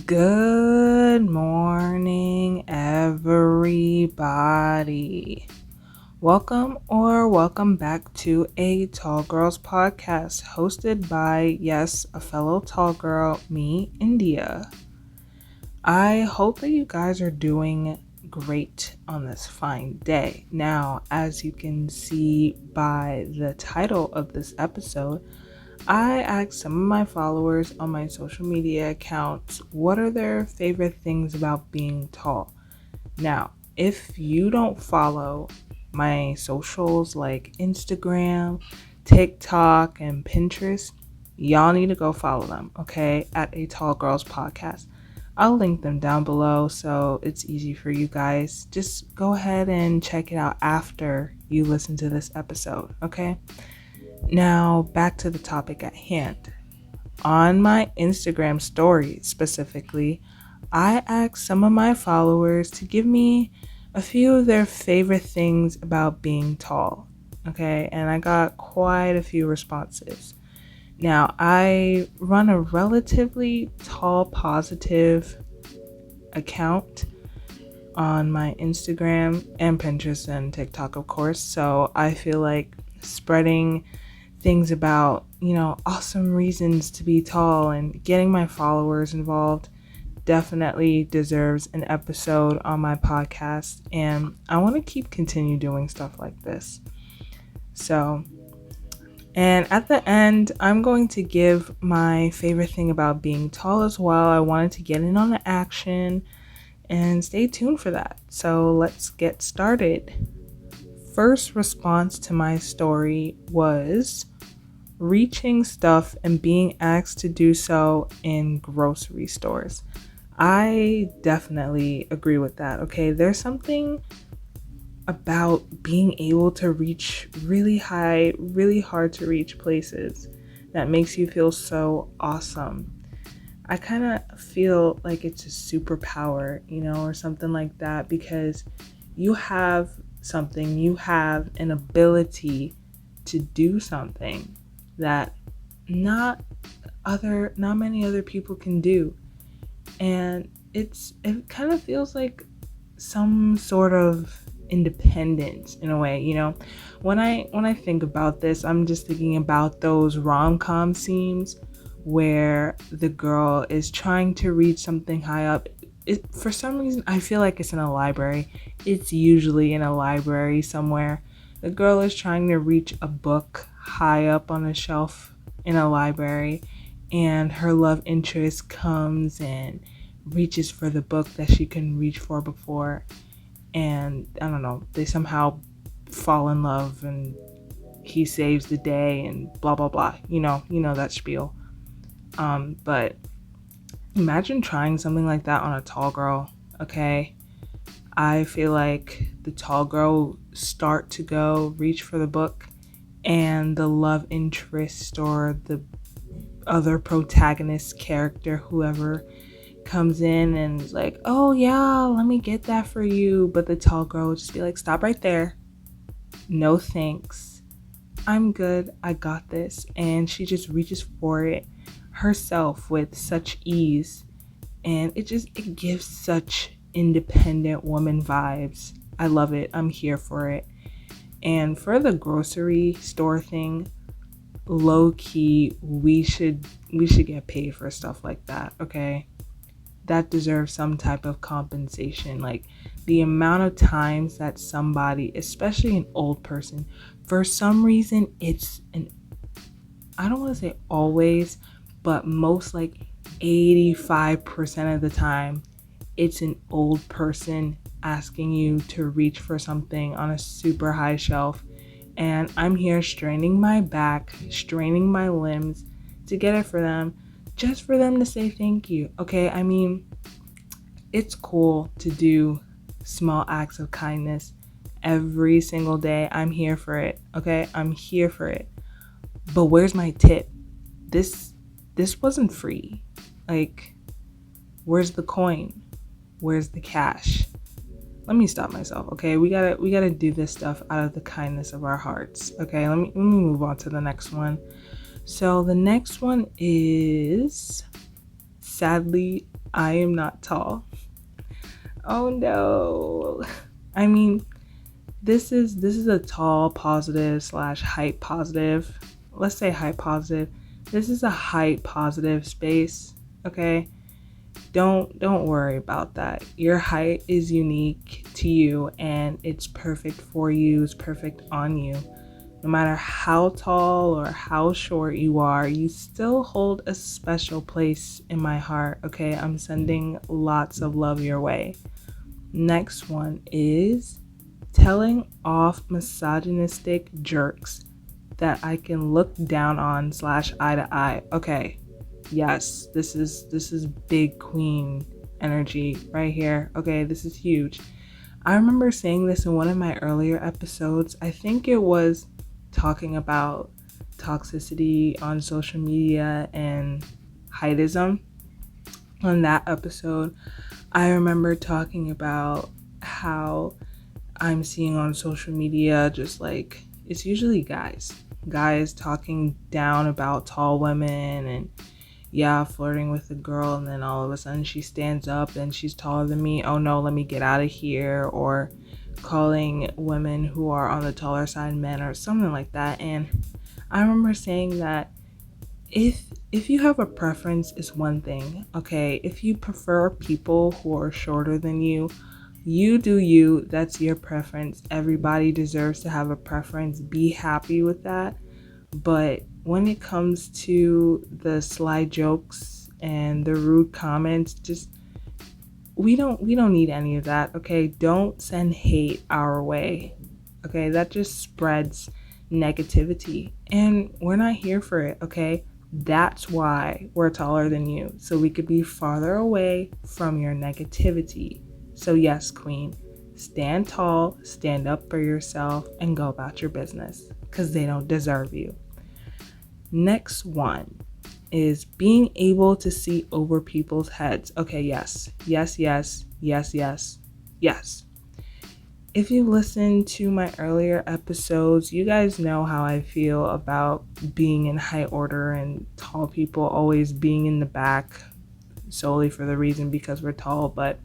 Good morning, everybody. Welcome back to a Tall Girls podcast hosted by, yes, a fellow tall girl, me, India. I hope that you guys are doing great on this fine day. Now, as you can see by the title of this episode, I asked some of my followers on my social media accounts what are their favorite things about being tall. Now, if you don't follow my socials like Instagram, TikTok, and Pinterest, y'all need to go follow them, okay? At A Tall Girls Podcast. I'll link them down below so it's easy for you guys. Just go ahead and check it out after you listen to this episode, okay? Now, back to the topic at hand. On my Instagram story specifically, I asked some of my followers to give me a few of their favorite things about being tall. Okay, and I got quite a few responses. Now, I run a relatively tall positive account on my Instagram and Pinterest and TikTok, of course. So I feel like spreading things about, awesome reasons to be tall and getting my followers involved definitely deserves an episode on my podcast. And I want to continue doing stuff like this. So, and at the end, I'm going to give my favorite thing about being tall as well. I wanted to get in on the action and stay tuned for that. So let's get started. First response to my story was reaching stuff and being asked to do so in grocery stores. I definitely agree with that. Okay, there's something about being able to reach really high, really hard to reach places that makes you feel so awesome. I kind of feel like it's a superpower, or something like that, because you have you have an ability to do something that not many other people can do. And it kind of feels like some sort of independence in a way, when I think about this, I'm just thinking about those rom-com scenes where the girl is trying to reach something high up. For some reason I feel like it's in a library. It's usually in a library somewhere. The girl is trying to reach a book high up on a shelf in a library, and her love interest comes and reaches for the book that she couldn't reach for before, and I don't know, they somehow fall in love and he saves the day and blah blah blah, that spiel. But imagine trying something like that on a tall girl. Okay, I feel like the tall girl start to go reach for the book, and the love interest or the other protagonist character, whoever, comes in and is like, oh yeah, let me get that for you. But the tall girl will just be like, stop right there. No thanks. I'm good. I got this. And she just reaches for it herself with such ease. And it gives such independent woman vibes. I love it. I'm here for it. And for the grocery store thing, low key, we should get paid for stuff like that, okay? That deserves some type of compensation. Like the amount of times that somebody, especially an old person, for some reason I don't want to say always, but most, like 85% of the time, it's an old person asking you to reach for something on a super high shelf. And I'm here straining my back, straining my limbs to get it for them, just for them to say thank you. Okay, I mean, it's cool to do small acts of kindness every single day. I'm here for it. Okay, I'm here for it. But where's my tip? This wasn't free. Like, where's the coin? Where's the cash? Let me stop myself, okay? We gotta do this stuff out of the kindness of our hearts. Okay, let me move on to the next one. So the next one is sadly I am not tall. Oh no. I mean, this is a tall positive slash height positive. Let's say height positive. This is a height positive space. Okay. Don't worry about that. Your height is unique to you and it's perfect for you. It's perfect on you. No matter how tall or how short you are, you still hold a special place in my heart. Okay, I'm sending lots of love your way. Next one is telling off misogynistic jerks that I can look down on slash eye to eye. Okay, yes, this is big queen energy right here. Okay, this is huge. I remember saying this in one of my earlier episodes. I think it was talking about toxicity on social media and heightism. On that episode, I remember talking about how I'm seeing on social media just like it's usually guys talking down about tall women and yeah, flirting with a girl, and then all of a sudden she stands up and she's taller than me. Oh no, let me get out of here. Or calling women who are on the taller side men or something like that. And I remember saying that if you have a preference is one thing, okay? If you prefer people who are shorter than you do you, that's your preference. Everybody deserves to have a preference. Be happy with that. But when it comes to the sly jokes and the rude comments, just we don't need any of that, okay? Don't send hate our way. Okay? That just spreads negativity and we're not here for it, okay? That's why we're taller than you, so we could be farther away from your negativity. So yes, queen, stand tall, stand up for yourself and go about your business cuz they don't deserve you. Next one is being able to see over people's heads. Okay, yes. Yes, yes, yes, yes, yes. If you listen to my earlier episodes, you guys know how I feel about being in high order and tall people always being in the back solely for the reason because we're tall, but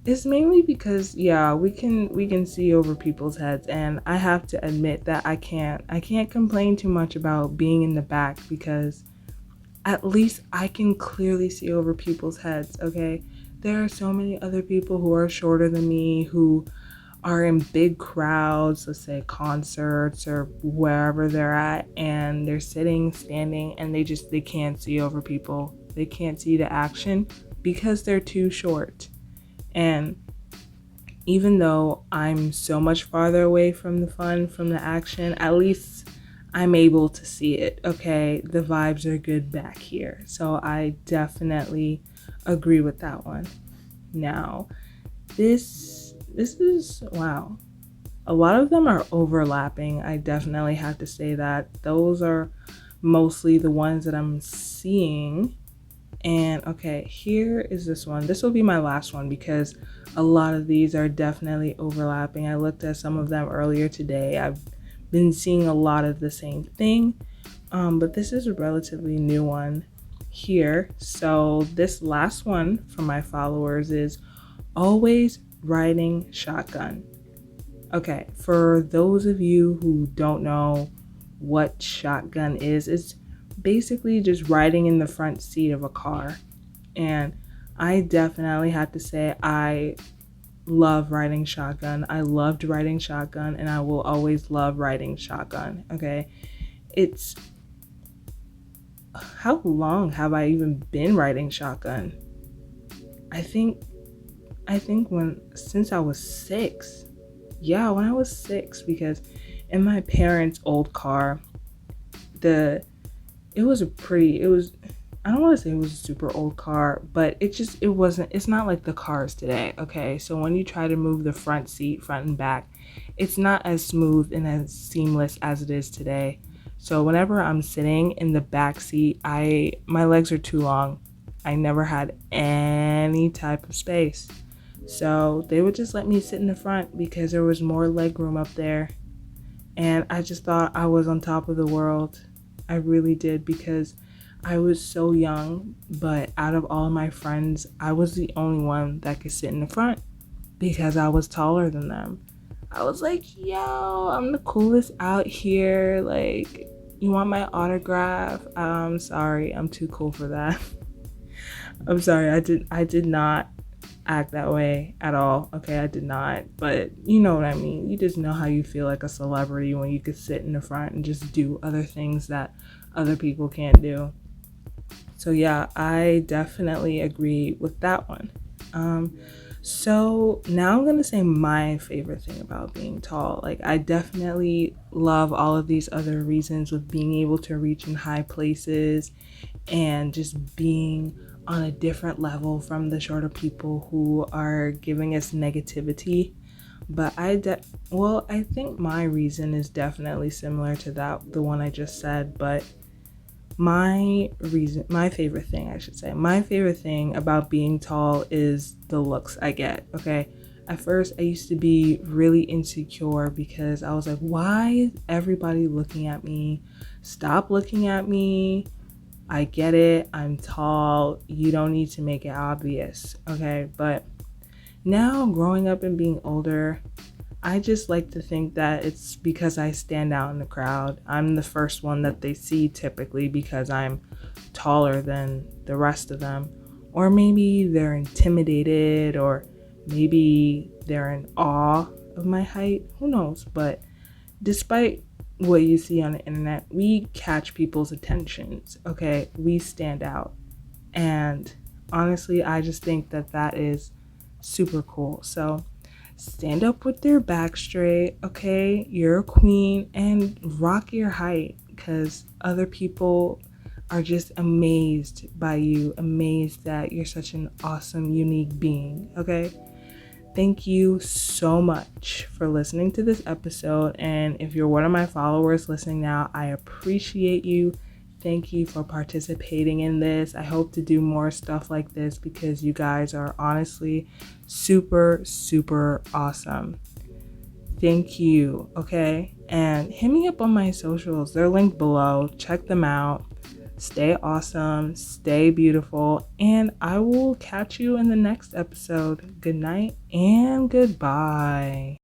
it's mainly because yeah, we can see over people's heads and I have to admit that I can't complain too much about being in the back because at least I can clearly see over people's heads, okay? There are so many other people who are shorter than me who are in big crowds, let's say concerts or wherever they're at, and they're sitting, standing, and they can't see over people. They can't see the action because they're too short. And even though I'm so much farther away from the fun, from the action, at least I'm able to see it, okay? The vibes are good back here. So I definitely agree with that one. Now, this is wow. A lot of them are overlapping. I definitely have to say that. Those are mostly the ones that I'm seeing. And okay, here is this one. This will be my last one because a lot of these are definitely overlapping. I looked at some of them earlier today. I've been seeing a lot of the same thing, but this is a relatively new one here. So this last one from my followers is always riding shotgun. Okay, for those of you who don't know what shotgun is, it's basically just riding in the front seat of a car. And I definitely have to say I love riding shotgun. I loved riding shotgun and I will always love riding shotgun. Okay. It's how long have I even been riding shotgun? I think when since I was 6. Yeah, when I was 6 because in my parents' old car, it was I don't want to say it was a super old car, but it's not like the cars today, okay? So when you try to move the front seat, front and back, it's not as smooth and as seamless as it is today. So whenever I'm sitting in the back seat, my legs are too long. I never had any type of space. So they would just let me sit in the front because there was more leg room up there. And I just thought I was on top of the world. I really did because I was so young, but out of all of my friends, I was the only one that could sit in the front because I was taller than them. I was like, yo, I'm the coolest out here. Like, you want my autograph? I'm sorry, I'm too cool for that. I'm sorry, I did not act that way at all. Okay, I did not. But you know what I mean. You just know how you feel like a celebrity when you could sit in the front and just do other things that other people can't do. So yeah, I definitely agree with that one. So now I'm gonna say my favorite thing about being tall. Like, I definitely love all of these other reasons with being able to reach in high places and just being on a different level from the shorter people who are giving us negativity. But I think my reason is definitely similar to that, the one I just said. But my favorite thing about being tall is the looks I get. Okay, at first I used to be really insecure because I was like, why is everybody looking at me? Stop looking at me. I get it, I'm tall, you don't need to make it obvious. Okay, but now growing up and being older, I just like to think that it's because I stand out in the crowd. I'm the first one that they see typically because I'm taller than the rest of them. Or maybe they're intimidated, or maybe they're in awe of my height. Who knows? But despite what you see on the internet, we catch people's attentions. Okay, we stand out. And honestly, I just think that that is super cool. So stand up with your back straight, okay? You're a queen, and rock your height because other people are just amazed by you, amazed that you're such an awesome, unique being, okay? Thank you so much for listening to this episode. And if you're one of my followers listening now, I appreciate you. Thank you for participating in this. I hope to do more stuff like this because you guys are honestly super, super awesome. Thank you. Okay. And hit me up on my socials. They're linked below. Check them out. Stay awesome. Stay beautiful. And I will catch you in the next episode. Good night and goodbye.